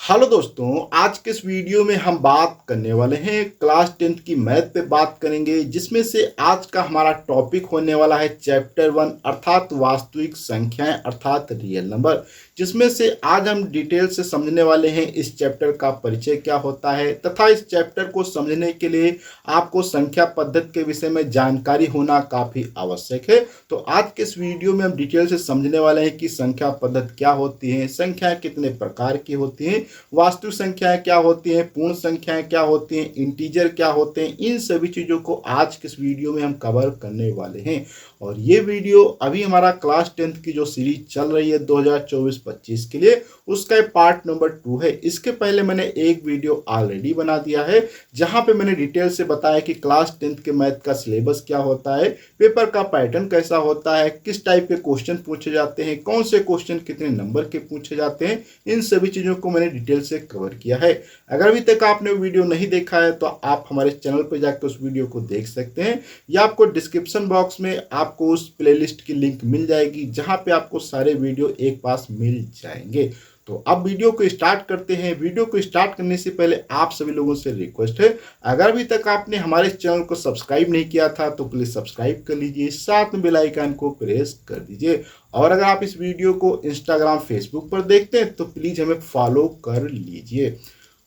Hello दोस्तों, आज के इस वीडियो में हम बात करने वाले हैं क्लास 10th की मैथ पे बात करेंगे, जिसमें से आज का हमारा टॉपिक होने वाला है चैप्टर 1 अर्थात वास्तविक संख्याएं अर्थात रियल नंबर, जिसमें से आज हम डिटेल से समझने वाले हैं इस चैप्टर का परिचय क्या होता है तथा इस चैप्टर को समझने के लिए आपको संख्या पद्धति के विषय में जानकारी होना काफ़ी आवश्यक है। तो आज के इस वीडियो में हम डिटेल से समझने वाले हैं कि संख्या पद्धति क्या होती है, संख्याएं कितने प्रकार की होती हैं, वास्तविक संख्याएं क्या होती हैं, पूर्ण संख्याएं क्या होती हैं, इंटीजर क्या होते हैं, इन सभी चीज़ों को आज के इस वीडियो में हम कवर करने वाले हैं। और ये वीडियो अभी हमारा क्लास 10th की जो सीरीज चल रही है 2024-25 के लिए, उसका पार्ट नंबर 2 है। इसके पहले मैंने एक वीडियो ऑलरेडी बना दिया है जहां पे मैंने डिटेल से बताया कि क्लास 10th के मैथ का सिलेबस क्या होता है, पेपर का पैटर्न कैसा होता है, किस टाइप के क्वेश्चन पूछे जाते हैं, कौन से क्वेश्चन कितने नंबर के पूछे जाते हैं, इन सभी चीज़ों को मैंने डिटेल से कवर किया है। अगर अभी तक आपने वीडियो नहीं देखा है तो आप हमारे चैनल पर जाकर उस वीडियो को देख सकते हैं, या आपको डिस्क्रिप्शन बॉक्स में आपको उस प्लेलिस्ट की लिंक मिल जाएगी जहां पे आपको सारे वीडियो एक पास मिल जाएंगे। तो अब वीडियो को स्टार्ट करते हैं। वीडियो को स्टार्ट करने से पहले आप सभी लोगों से रिक्वेस्ट है, अगर अभी तक आपने हमारे चैनल को सब्सक्राइब नहीं किया था तो प्लीज़ सब्सक्राइब कर लीजिए, साथ में बेल आइकन को प्रेस कर दीजिए। और अगर आप इस वीडियो को इंस्टाग्राम फेसबुक पर देखते हैं तो प्लीज़ हमें फॉलो कर लीजिए।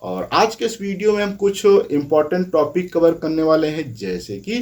और आज के इस वीडियो में हम कुछ इम्पॉर्टेंट टॉपिक कवर करने वाले हैं, जैसे कि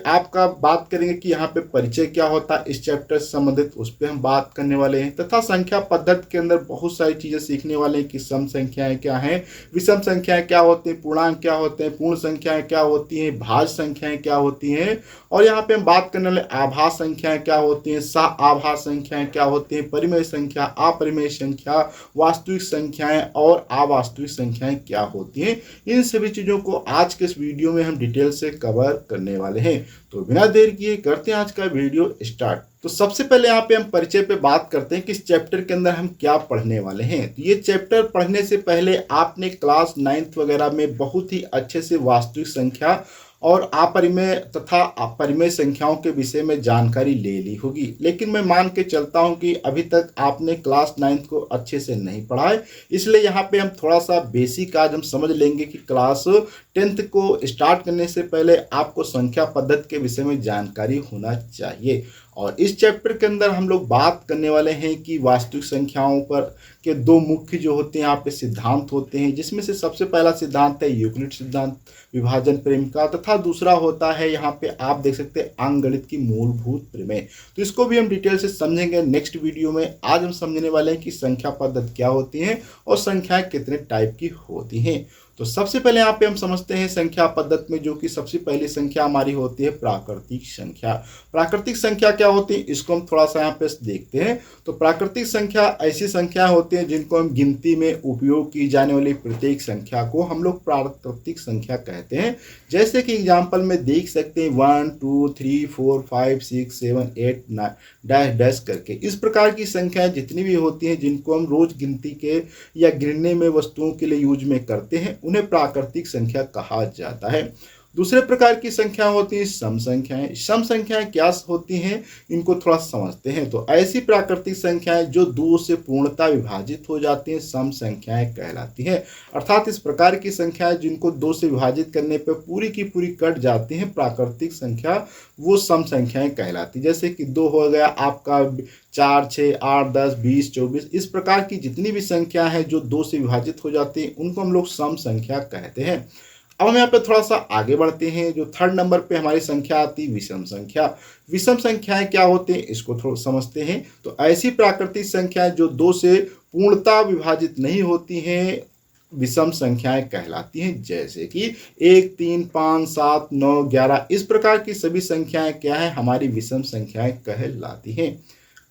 आपका बात करेंगे कि यहाँ पे परिचय क्या होता है इस चैप्टर से संबंधित, उस पर हम बात करने वाले हैं, तथा संख्या पद्धति के अंदर बहुत सारी चीज़ें सीखने वाले हैं कि सम संख्याएं क्या हैं, विषम संख्याएं क्या होती हैं, पूर्णांक क्या होते हैं, पूर्ण संख्याएं क्या होती हैं, भाज्य संख्याएं क्या होती हैं, और यहाँ पे हम बात करने वाले आभास संख्याएं क्या होती हैं, सह आभास संख्याएं क्या होती हैं, परिमेय संख्या, अपरिमेय संख्या, वास्तविक संख्याएं और अवास्तविक संख्याएं क्या होती हैं। इन सभी चीज़ों को आज के इस वीडियो में हम डिटेल से कवर करने वाले हैं। तो बिना देर किए करते हैं आज का वीडियो स्टार्ट। तो सबसे पहले यहाँ पे हम परिचय पे बात करते हैं कि इस चैप्टर के अंदर हम क्या पढ़ने वाले हैं। तो ये चैप्टर पढ़ने से पहले आपने क्लास 9th वगैरह में बहुत ही अच्छे से वास्तविक संख्या और अपरिमेय तथा अपरिमेय संख्याओं के विषय में जानकारी ले ली होगी, लेकिन मैं मान के चलता हूं कि अभी तक आपने क्लास 9th को अच्छे से नहीं पढ़ा है। इसलिए यहाँ पे हम थोड़ा सा बेसिक आज हम समझ लेंगे कि क्लास 10th को स्टार्ट करने से पहले आपको संख्या पद्धति के विषय में जानकारी होना चाहिए। और इस चैप्टर के अंदर हम लोग बात करने वाले हैं कि वास्तविक संख्याओं पर के दो मुख्य जो होते हैं यहाँ पे सिद्धांत होते हैं, जिसमें से सबसे पहला सिद्धांत है यूक्लिड सिद्धांत विभाजन प्रेम का, तथा दूसरा होता है यहाँ पे आप देख सकते हैं अंकगणित की मूलभूत प्रमेय। तो इसको भी हम डिटेल से समझेंगे नेक्स्ट वीडियो में। आज हम समझने वाले हैं कि संख्या पद्धति क्या होती है और संख्याएं कितने टाइप की होती हैं। तो सबसे पहले यहाँ पे हम समझते हैं संख्या पद्धति में जो कि सबसे पहली संख्या हमारी होती है प्राकृतिक संख्या। प्राकृतिक संख्या क्या होती है इसको हम थोड़ा सा यहाँ पे देखते हैं। तो प्राकृतिक संख्या ऐसी संख्या होती है जिनको हम गिनती में उपयोग की जाने वाली प्रत्येक संख्या को हम लोग प्राकृतिक संख्या कहते हैं। जैसे कि एग्जाम्पल में देख सकते हैं 1 2 3 4 5 6 7 8 9 डैश डैश करके, इस प्रकार की संख्याएं जितनी भी होती हैं जिनको हम रोज गिनती के या गिनने में वस्तुओं के लिए यूज में करते हैं उन्हें प्राकृतिक संख्या कहा जाता है। दूसरे प्रकार की संख्या होती है सम संख्याएं। सम संख्याएं क्या होती हैं इनको थोड़ा समझते हैं। तो ऐसी प्राकृतिक संख्याएं जो दो से पूर्णता विभाजित हो जाती हैं सम संख्याएं कहलाती हैं। अर्थात इस प्रकार की संख्याएं जिनको दो से विभाजित करने पर पूरी की पूरी कट जाती हैं प्राकृतिक संख्या, वो सम संख्याएं कहलाती। जैसे कि 2 हो गया आपका, 4 6 8 10 20 24, इस प्रकार की जितनी भी संख्या है जो 2 से विभाजित हो जाती है उनको हम लोग सम संख्या कहते हैं। अब हम यहाँ पे थोड़ा सा आगे बढ़ते हैं। जो थर्ड नंबर पे हमारी संख्या आती है विषम संख्या। विषम संख्याएं क्या होते हैं इसको थोड़ा समझते हैं। तो ऐसी प्राकृतिक संख्याएं जो 2 से पूर्णता विभाजित नहीं होती हैं विषम संख्याएं कहलाती हैं। जैसे कि 1 3 5 7 9 11, इस प्रकार की सभी संख्याएं क्या है हमारी विषम संख्याएं कहलाती हैं।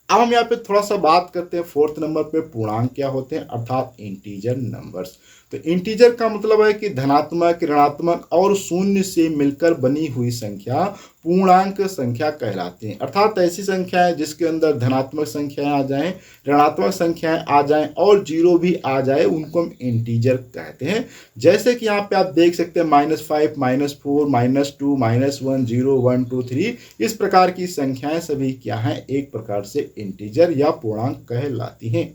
अब हम यहाँ पे थोड़ा सा बात करते हैं फोर्थ नंबर पे पूर्णांक क्या होते हैं अर्थात इंटीजर नंबर्स। तो इंटीजर का मतलब है कि धनात्मक, ऋणात्मक और शून्य से मिलकर बनी हुई संख्या पूर्णांक संख्या कहलाती हैं। अर्थात ऐसी संख्याएं जिसके अंदर धनात्मक संख्याएं आ जाएं, ऋणात्मक संख्याएं आ जाएं और जीरो भी आ जाए उनको हम इंटीजर कहते हैं। जैसे कि यहाँ पे आप देख सकते हैं -5 -4 -2 -1 0 1 2 3, इस प्रकार की संख्याएं सभी क्या हैं एक प्रकार से इंटीजर या पूर्णांक कहलाती हैं।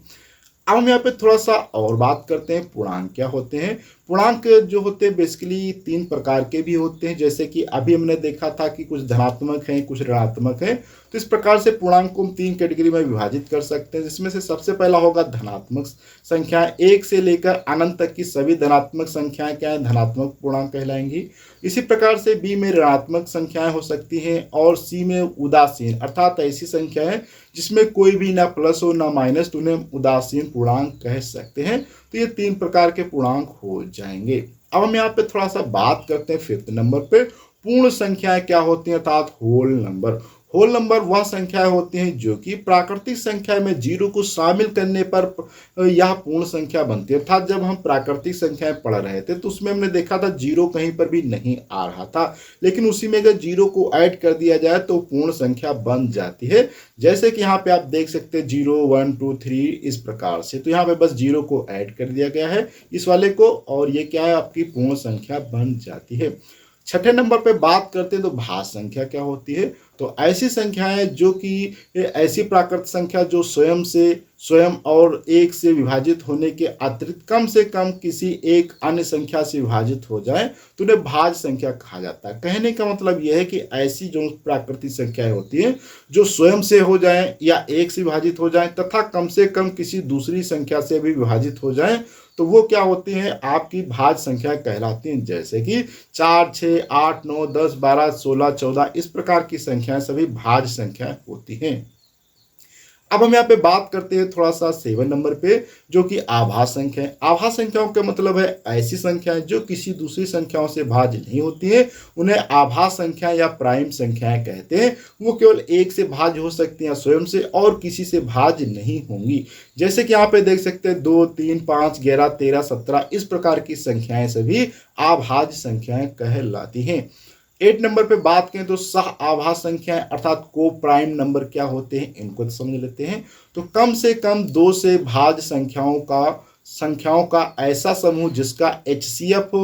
अब हम यहाँ पे थोड़ा सा और बात करते हैं पूर्णांक क्या होते हैं। पूर्णांक जो होते हैं बेसिकली तीन प्रकार के भी होते हैं, जैसे कि अभी हमने देखा था कि कुछ धनात्मक हैं कुछ ऋणात्मक हैं। तो इस प्रकार से पूर्णांक को हम तीन कैटेगरी में विभाजित कर सकते हैं, जिसमें से सबसे पहला होगा धनात्मक संख्याएं। एक से लेकर अनंत तक की सभी धनात्मक संख्याएं क्या है, धनात्मक पूर्णांक कहलाएंगी। इसी प्रकार से बी में ऋणात्मक संख्याएं हो सकती हैं, और सी में उदासीन अर्थात ऐसी संख्याएं जिसमें कोई भी ना प्लस हो ना माइनस, तो उन्हें उदासीन पूर्णांक कह सकते हैं। तो ये तीन प्रकार के पूर्णांक हो जाएंगे। अब हम यहाँ पे थोड़ा सा बात करते हैं फिफ्थ नंबर पे, पूर्ण संख्याएं क्या होती हैं अर्थात होल नंबर। होल नंबर वह संख्याएं होती हैं जो कि प्राकृतिक संख्या में जीरो को शामिल करने पर यह पूर्ण संख्या बनती है। अर्थात जब हम प्राकृतिक संख्याएं पढ़ रहे थे तो उसमें हमने देखा था जीरो कहीं पर भी नहीं आ रहा था, लेकिन उसी में अगर जीरो को ऐड कर दिया जाए तो पूर्ण संख्या बन जाती है। जैसे कि यहाँ पे आप देख सकते हैं 0 1 2 3 इस प्रकार से, तो यहाँ पे बस जीरो को ऐड कर दिया गया है इस वाले को, और ये क्या है आपकी पूर्ण संख्या बन जाती है। छठे नंबर पे बात करते हैं तो भाज्य संख्या क्या होती है। तो ऐसी संख्याएं जो कि ऐसी प्राकृतिक संख्या जो स्वयं और एक से विभाजित होने के अतिरिक्त कम से कम किसी एक अन्य संख्या से विभाजित हो जाए तो उन्हें भाज्य संख्या कहा जाता है। कहने का मतलब यह है कि ऐसी जो प्राकृतिक संख्याएं होती हैं जो स्वयं से हो जाएं या एक से विभाजित हो जाएं तथा कम से कम किसी दूसरी संख्या से भी विभाजित हो जाएं, तो वो क्या होती हैं आपकी भाज्य संख्या कहलाती हैं। जैसे कि 4 6 8 9 10 12 16 14 इस प्रकार की संख्याएं सभी भाज्य संख्याएं होती हैं। अब हम यहाँ पे बात करते हैं थोड़ा सा 7 नंबर पे, जो कि आभाज्य संख्या है। आभाज्य संख्याओं का मतलब है ऐसी संख्याएं जो किसी दूसरी संख्याओं से भाज्य नहीं होती हैं, उन्हें आभाज्य संख्या या प्राइम संख्याएं कहते हैं। वो केवल एक से भाज्य हो सकती हैं स्वयं से, और किसी से भाज्य नहीं होंगी। जैसे कि यहाँ पे देख सकते हैं 2 3 5 11 13 17 इस प्रकार की संख्याएं सभी आभाज्य संख्याएं कहलाती हैं। 8 नंबर पे बात करें तो सह आभाज्य संख्याएं अर्थात को प्राइम नंबर क्या होते हैं, इनको समझ लेते हैं। तो कम से कम 2 से भाज्य संख्याओं का ऐसा समूह जिसका HCF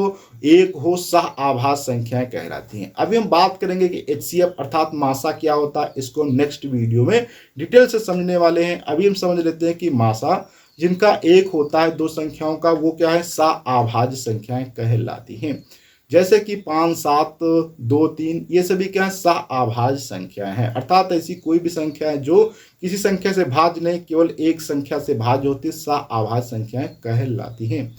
1 हो सह आभाज्य संख्याएं कहलाती हैं। अभी हम बात करेंगे कि HCF अर्थात मासा क्या होता है, इसको नेक्स्ट वीडियो में डिटेल से समझने वाले हैं। अभी हम समझ लेते हैं कि मासा जिनका 1 होता है 2 संख्याओं का, वो क्या है, सह आभाज्य संख्याएं कहलाती हैं। जैसे कि 5 7 2 3 ये सभी क्या है, सह आभाज्य संख्याएं हैं। अर्थात ऐसी कोई भी संख्या है जो किसी संख्या से भाज्य नहीं, केवल एक संख्या से भाज्य होती है, सह आभाज्य संख्याएं कहलाती हैं।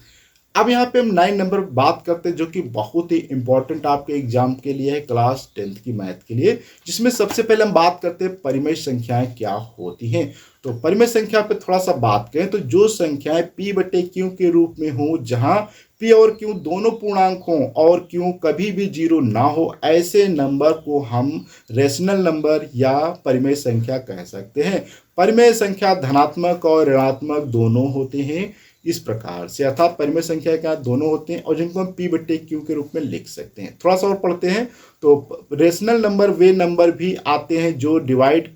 अब यहाँ पे हम 9 नंबर बात करते हैं, जो कि बहुत ही इंपॉर्टेंट आपके एग्जाम के लिए है, क्लास 10th की मैथ के लिए, जिसमें सबसे पहले हम बात करते हैं परिमेय संख्याएं क्या होती हैं। तो परिमेय संख्या पे थोड़ा सा बात करें तो जो संख्याएं p/q के रूप में हो, जहां p और q दोनों पूर्णांक हों और q कभी भी जीरो ना हो, ऐसे नंबर को हम रेशनल नंबर या परिमेय संख्या कह सकते हैं। परिमेय संख्या धनात्मक और ऋणात्मक दोनों होते हैं इस प्रकार से, अर्थात परिमेय संख्या क्या दोनों होते हैं और जिनको हम p/q के रूप में लिख सकते हैं। थोड़ा सा और पढ़ते हैं तो रेशनल नंबर वे नंबर भी आते हैं जो डिवाइड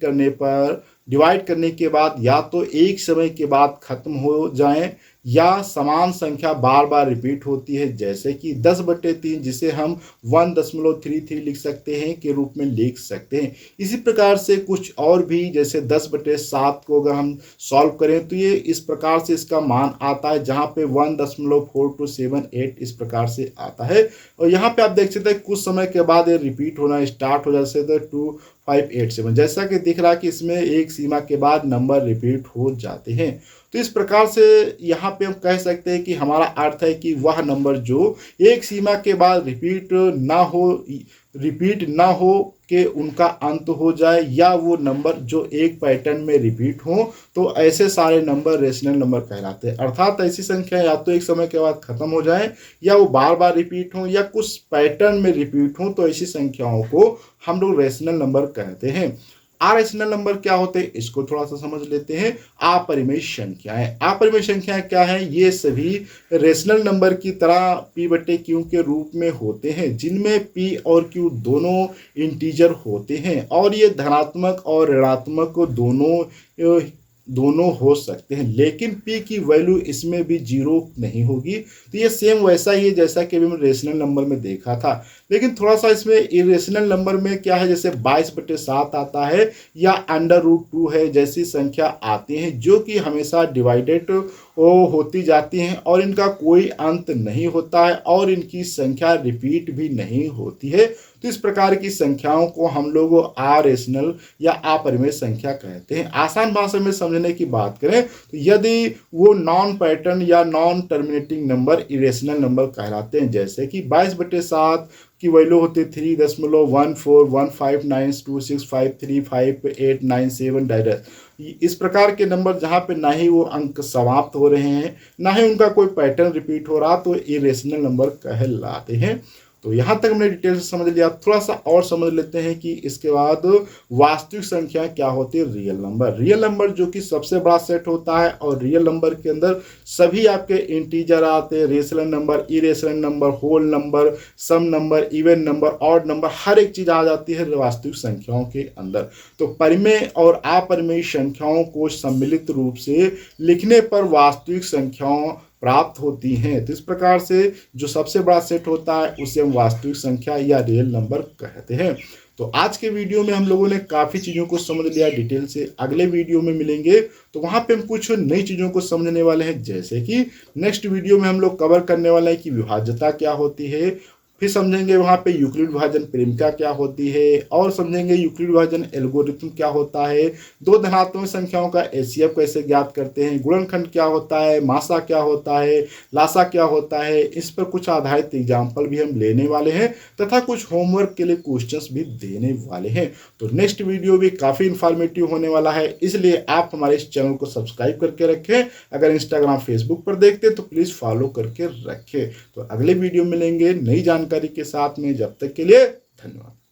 करने के बाद या तो एक समय के बाद खत्म हो जाएं या समान संख्या बार बार रिपीट होती है, जैसे कि 10/3 जिसे हम 1.33 लिख सकते हैं के रूप में लिख सकते हैं। इसी प्रकार से कुछ और भी, जैसे 10/7 को अगर हम सॉल्व करें तो ये इस प्रकार से इसका मान आता है, जहाँ पे 1.4278 इस प्रकार से आता है। और यहाँ पे आप देख सकते हैं कुछ समय के बाद ये रिपीट होना स्टार्ट हो जाता है 2587, जैसा कि दिख रहा है कि इसमें एक सीमा के बाद नंबर रिपीट हो जाते हैं। तो इस प्रकार से यहाँ पे हम कह सकते हैं कि हमारा अर्थ है कि वह नंबर जो एक सीमा के बाद रिपीट ना हो के उनका अंत हो जाए, या वो नंबर जो एक पैटर्न में रिपीट हो, तो ऐसे सारे नंबर रेशनल नंबर कहलाते हैं। अर्थात ऐसी संख्या या तो एक समय के बाद खत्म हो जाए, या वो बार बार रिपीट हो, या कुछ पैटर्न में रिपीट हो, तो ऐसी संख्याओं को हम लोग रेशनल नंबर कहते हैं। अरेशनल नंबर क्या होते हैं, इसको थोड़ा सा समझ लेते हैं। अपरिमेय संख्याएं, अपरिमेय संख्याएं क्या है, ये सभी रेशनल नंबर की तरह p/q के रूप में होते हैं, जिनमें p और q दोनों इंटीजर होते हैं और ये धनात्मक और ऋणात्मक दोनों दोनों हो सकते हैं, लेकिन p की वैल्यू इसमें भी 0 नहीं होगी। तो ये सेम वैसा ही है जैसा कि अभी हमने रेशनल नंबर में देखा था, लेकिन थोड़ा सा इसमें इरेशनल नंबर में क्या है, जैसे 22/7 आता है या √2 है जैसी संख्या आती हैं जो कि हमेशा डिवाइडेड होती जाती हैं और इनका कोई अंत नहीं होता है और इनकी संख्या रिपीट भी नहीं होती है। तो इस प्रकार की संख्याओं को हम लोग अरेशनल या अपरिमेय संख्या कहते हैं। आसान भाषा में समझने की बात करें तो यदि वो नॉन पैटर्न या non terminating number irrational number कहलाते हैं, जैसे कि 22/7 की वैल्यू होती है 3.1415926535897 डायरेक्ट। इस प्रकार के नंबर जहाँ पे ना ही वो अंक समाप्त हो रहे हैं ना ही उनका कोई पैटर्न रिपीट हो रहा, तो इरेशनल नंबर कहलाते हैं। तो यहाँ तक हमने डिटेल से समझ लिया, थोड़ा सा और समझ लेते हैं कि इसके बाद वास्तविक संख्या क्या होती है। रियल नंबर, रियल नंबर जो कि सबसे बड़ा सेट होता है और रियल नंबर के अंदर सभी आपके इंटीजर आते हैं, rational number, irrational number, whole number, sum number, even number, odd number, हर एक चीज आ जाती है वास्तविक संख्याओं के अंदर। तो परिमेय और अपरिमेय संख्याओं को सम्मिलित रूप से लिखने पर वास्तविक संख्याओं प्राप्त होती हैं। तो इस प्रकार से जो सबसे बड़ा सेट होता है उसे हम वास्तविक संख्या या रियल नंबर कहते हैं। तो आज के वीडियो में हम लोगों ने काफ़ी चीज़ों को समझ लिया डिटेल से। अगले वीडियो में मिलेंगे तो वहाँ पे हम कुछ नई चीज़ों को समझने वाले हैं, जैसे कि नेक्स्ट वीडियो में हम लोग कवर करने वाले हैं कि विभाज्यता क्या होती है, फिर समझेंगे वहाँ पे यूक्लिड विभाजन प्रेमिका क्या होती है और समझेंगे यूक्लिड विभाजन एल्गोरिथम क्या होता है, दो धनात्मक संख्याओं का एचसीएफ कैसे ज्ञात करते हैं, गुणनखंड क्या होता है, मासा क्या होता है, लासा क्या होता है। इस पर कुछ आधारित एग्जाम्पल भी हम लेने वाले हैं तथा कुछ होमवर्क के लिए क्वेश्चंस भी देने वाले हैं। तो नेक्स्ट वीडियो भी काफ़ी इंफॉर्मेटिव होने वाला है, इसलिए आप हमारे इस चैनल को सब्सक्राइब करके रखें। अगर इंस्टाग्राम फेसबुक पर देखते तो प्लीज़ फॉलो करके रखें। तो अगले वीडियो मिलेंगे नई जानकारी के साथ में, जब तक के लिए धन्यवाद।